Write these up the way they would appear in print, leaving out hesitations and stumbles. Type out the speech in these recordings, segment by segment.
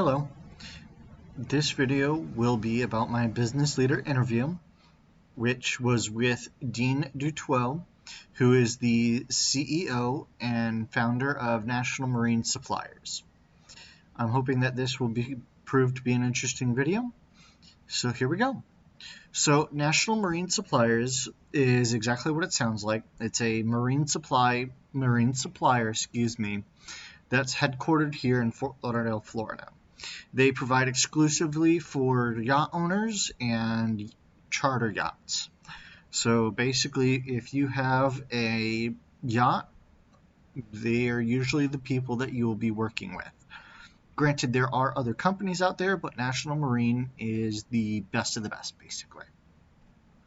Hello, this video will be about my business leader interview, which was with Dean Dutoil, who is the CEO and founder of National Marine Suppliers. I'm hoping that this will prove to be an interesting video, so here we go. So National Marine Suppliers is exactly what it sounds like. It's a marine supplier, that's headquartered here in Fort Lauderdale, Florida. They provide exclusively for yacht owners and charter yachts. So basically, if you have a yacht, they are usually the people that you will be working with. Granted, there are other companies out there, but National Marine is the best of the best, basically.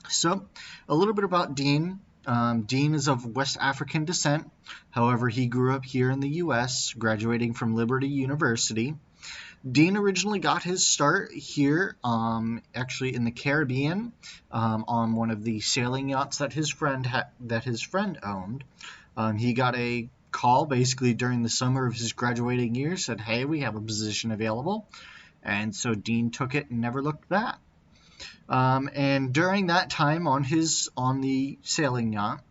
So, a little bit about Dean. Dean is of West African descent. However, he grew up here in the U.S., graduating from Liberty University. Dean originally got his start here, actually in the Caribbean, on one of the sailing yachts that his friend owned. He got a call basically during the summer of his graduating year, said, "Hey, we have a position available," and so Dean took it and never looked back. And during that time on the sailing yacht,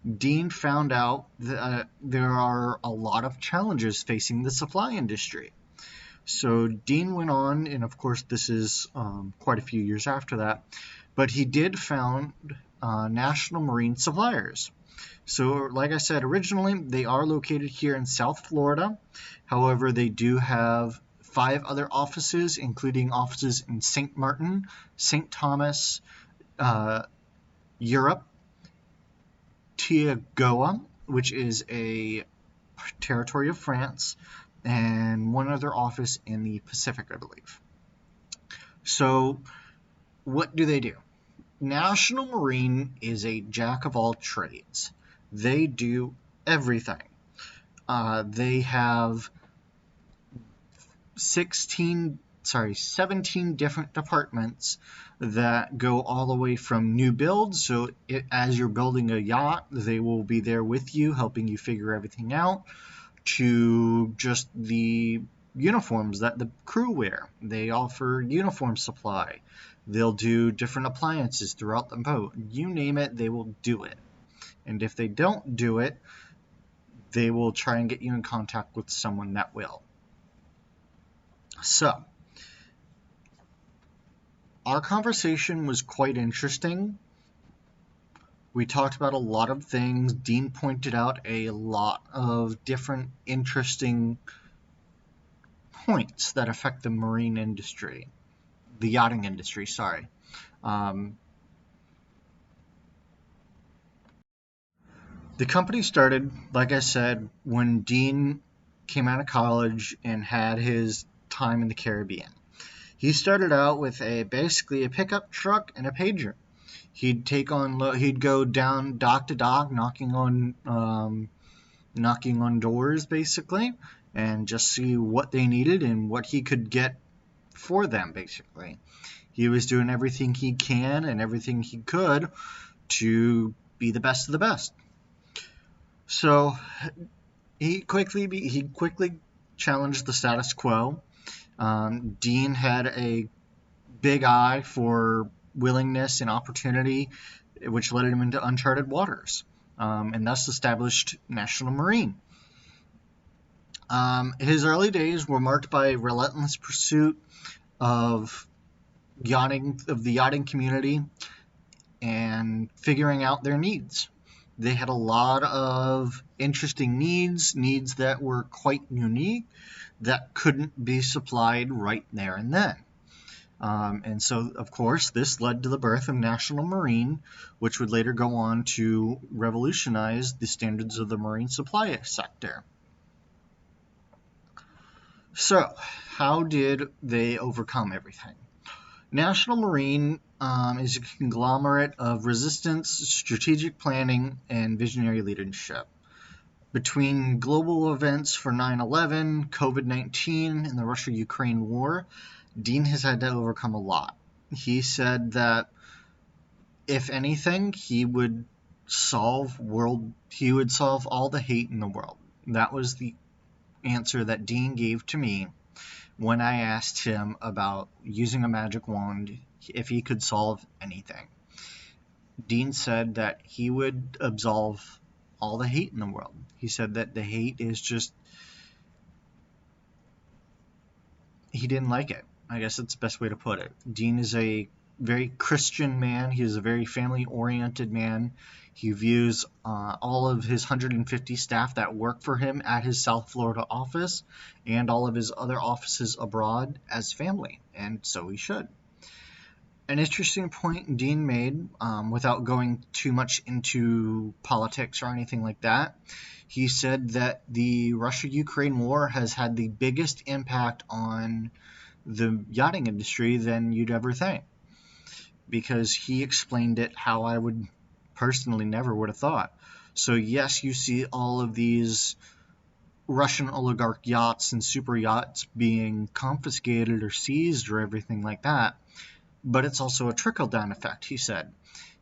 Dean found out that there are a lot of challenges facing the supply industry. So Dean went on, and of course this is quite a few years after that, but he did found National Marine Suppliers. So like I said, originally they are located here in South Florida. However, they do have 5 other offices, including offices in St. Martin, St. Thomas, Europe, Tiagoa, which is a territory of France, and one other office in the Pacific, I believe. So what do? National Marine is a jack of all trades. They do everything. They have 17 different departments that go all the way from new builds. So as you're building a yacht, they will be there with you, helping you figure everything out, to just the uniforms that the crew wear. They offer uniform supply. They'll do different appliances throughout the boat. You name it, they will do it. And if they don't do it, they will try and get you in contact with someone that will. So, our conversation was quite interesting. We talked about a lot of things. Dean pointed out a lot of different interesting points that affect the marine industry, the yachting industry, sorry. The company started, like I said, when Dean came out of college and had his time in the Caribbean. He started out with basically a pickup truck and a pager. He'd go down dock to dock, knocking on doors basically, and just see what they needed and what he could get for them basically. He was doing everything he can and everything he could to be the best of the best. So he quickly challenged the status quo. Dean had a big eye for willingness and opportunity, which led him into uncharted waters, and thus established National Marine. His early days were marked by relentless pursuit of the yachting community and figuring out their needs. They had a lot of interesting needs that were quite unique, that couldn't be supplied right there and then. And so, of course, this led to the birth of National Marine, which would later go on to revolutionize the standards of the marine supply sector. So, how did they overcome everything? National Marine is a conglomerate of resistance, strategic planning, and visionary leadership. Between global events for 9/11, COVID-19, and the Russia-Ukraine war, Dean has had to overcome a lot. He said that, if anything, he would solve all the hate in the world. That was the answer that Dean gave to me when I asked him about using a magic wand if he could solve anything. Dean said that he would absolve all the hate in the world. He said that the hate is just, he didn't like it. I guess that's the best way to put it. Dean is a very Christian man. He is a very family-oriented man. He views all of his 150 staff that work for him at his South Florida office and all of his other offices abroad as family, and so he should. An interesting point Dean made, without going too much into politics or anything like that, he said that the Russia-Ukraine war has had the biggest impact on the yachting industry than you'd ever think, because he explained it how I would personally never would have thought. So yes, you see all of these Russian oligarch yachts and super yachts being confiscated or seized or everything like that, but it's also a trickle-down effect, he said.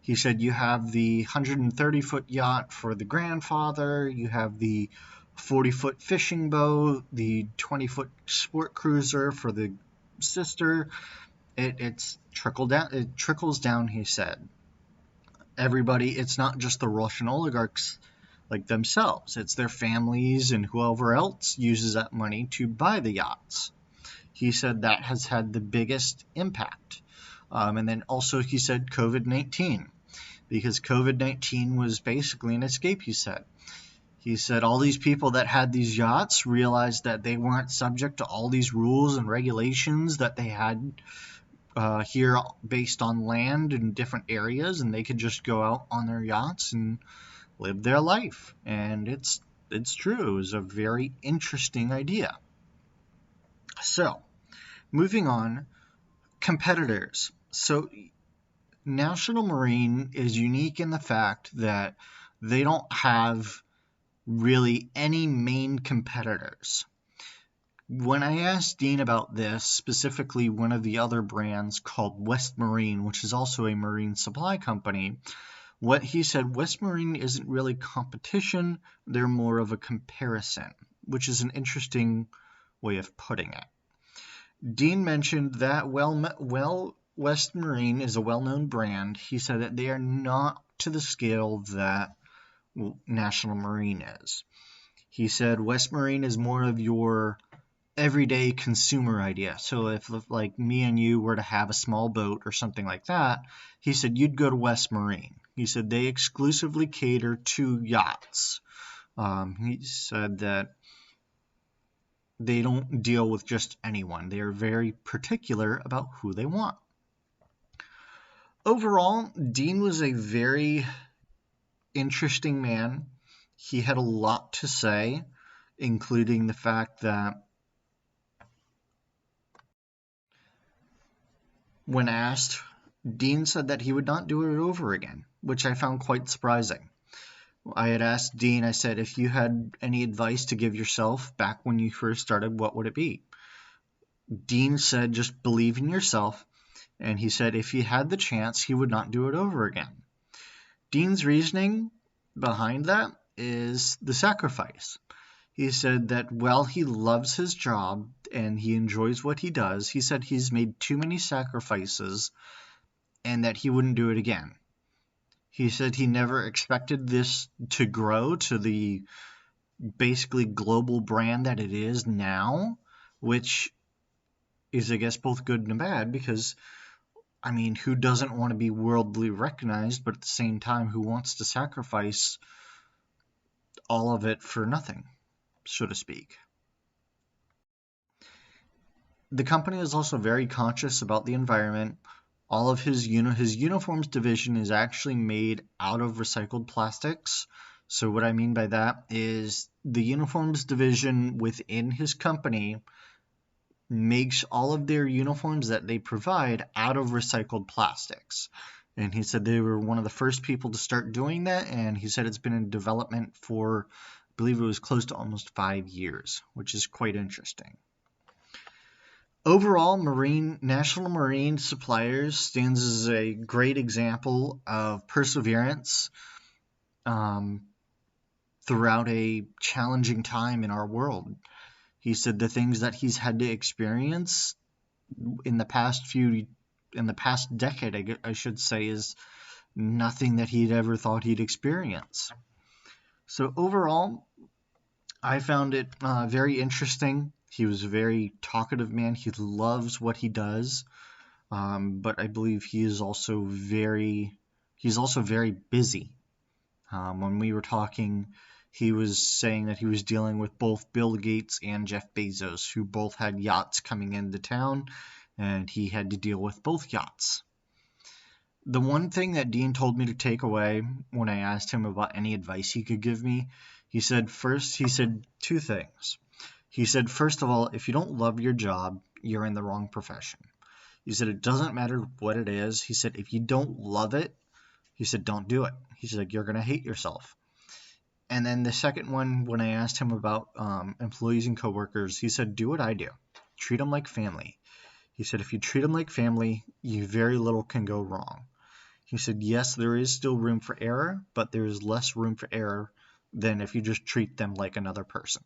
He said you have the 130-foot yacht for the grandfather, you have the 40-foot fishing boat, the 20-foot sport cruiser for the sister. It trickles down, he said. Everybody, it's not just the Russian oligarchs like themselves, it's their families and whoever else uses that money to buy the yachts. He said that has had the biggest impact. And then also he said COVID-19, because COVID-19 was basically an escape, he said. He said all these people that had these yachts realized that they weren't subject to all these rules and regulations that they had here based on land in different areas, and they could just go out on their yachts and live their life. And it's true. It was a very interesting idea. So, moving on, competitors. So, National Marine is unique in the fact that they don't have really any main competitors. When I asked Dean about this, specifically one of the other brands called West Marine, which is also a marine supply company, what he said, West Marine isn't really competition, they're more of a comparison, which is an interesting way of putting it. Dean mentioned that West Marine is a well-known brand. He said that they are not to the scale that National Marine is. He said West Marine is more of your everyday consumer idea. So if like me and you were to have a small boat or something like that, he said you'd go to West Marine. He said they exclusively cater to yachts. He said that they don't deal with just anyone. They are very particular about who they want. Overall, Dean was a very interesting man. He had a lot to say, including the fact that when asked, Dean said that he would not do it over again, which I found quite surprising. I had asked Dean, I said, if you had any advice to give yourself back when you first started, what would it be? Dean said, just believe in yourself, and he said if he had the chance, he would not do it over again. Dean's reasoning behind that is the sacrifice. He said that while he loves his job and he enjoys what he does, he said he's made too many sacrifices and that he wouldn't do it again. He said he never expected this to grow to the basically global brand that it is now, which is, I guess, both good and bad, because, I mean, who doesn't want to be worldly recognized, but at the same time, who wants to sacrifice all of it for nothing, so to speak? The company is also very conscious about the environment. All of his uniforms division is actually made out of recycled plastics. So what I mean by that is the uniforms division within his company makes all of their uniforms that they provide out of recycled plastics. And he said they were one of the first people to start doing that, and he said it's been in development for, I believe it was close to almost 5 years, which is quite interesting. Overall, National Marine Suppliers stands as a great example of perseverance throughout a challenging time in our world. He said the things that he's had to experience in the past decade, I should say, is nothing that he'd ever thought he'd experience. So overall, I found it very interesting. He was a very talkative man. He loves what he does, but I believe he's also very busy. When we were talking, he was saying that he was dealing with both Bill Gates and Jeff Bezos, who both had yachts coming into town, and he had to deal with both yachts. The one thing that Dean told me to take away when I asked him about any advice he could give me, he said two things. He said, first of all, if you don't love your job, you're in the wrong profession. He said, it doesn't matter what it is. He said, if you don't love it, he said, don't do it. He said, you're going to hate yourself. And then the second one, when I asked him about employees and coworkers, he said, do what I do. Treat them like family. He said, if you treat them like family, very little can go wrong. He said, yes, there is still room for error, but there is less room for error than if you just treat them like another person.